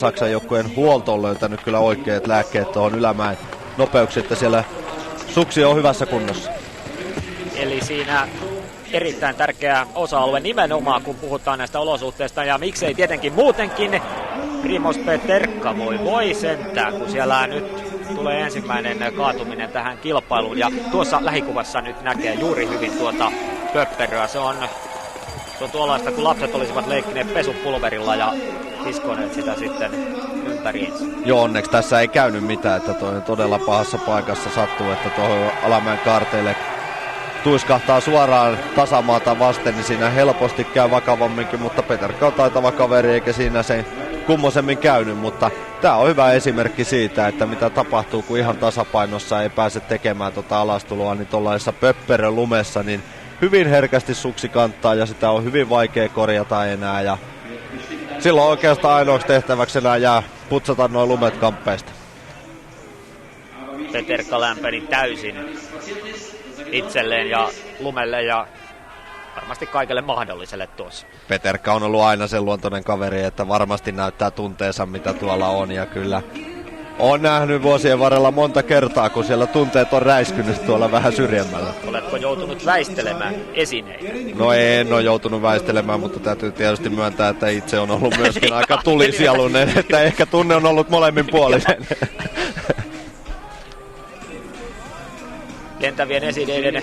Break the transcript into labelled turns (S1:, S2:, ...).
S1: Saksan joukkueen huolto on löytänyt kyllä oikeat lääkkeet tuohon ylämäen nopeuksiin, että siellä suksi on hyvässä kunnossa.
S2: Eli siinä erittäin tärkeä osa-alue nimenomaan, kun puhutaan näistä olosuhteista, ja miksei tietenkin muutenkin. Primož Peterka voi sentään, kun siellä nyt tulee ensimmäinen kaatuminen tähän kilpailuun, ja tuossa lähikuvassa nyt näkee juuri hyvin tuota pöppöröä. Se on tuollaista, kun lapset olisivat leikkineet pesupulverilla ja kiskoneet sitä sitten ympäriinsä. Joo,
S1: onneksi tässä ei käynyt mitään, että toi on todella pahassa paikassa sattuu, että tuohon alamäen kaarteille tuiskahtaa suoraan tasamaata vasten, niin siinä helposti käy vakavamminkin, mutta Peterka on taitava kaveri eikä siinä sen kummosemmin käynyt, mutta tää on hyvä esimerkki siitä, että mitä tapahtuu, kun ihan tasapainossa ei pääse tekemään tota alastuloa, niin tuollaisessa pöppörölumessa, niin hyvin herkästi suksi kantaa ja sitä on hyvin vaikea korjata enää, ja silloin oikeastaan ainoaksi tehtäväksi enää jää putsata noin lumet kamppeista.
S2: Peterka lämpeni täysin itselleen ja lumelle ja varmasti kaikelle mahdolliselle tuossa.
S1: Peterka on ollut aina sen luontoinen kaveri, että varmasti näyttää tunteensa mitä tuolla on, ja kyllä on nähnyt vuosien varrella monta kertaa, kun siellä tunteet on räiskynyt tuolla vähän syrjemmällä.
S2: Oletko joutunut väistelemään esineitä?
S1: No en ole joutunut väistelemään, mutta täytyy tietysti myöntää, että itse on ollut myöskin aika tulisieluinen, että ehkä tunne on ollut molemminpuolinen.
S2: Lentävien esineiden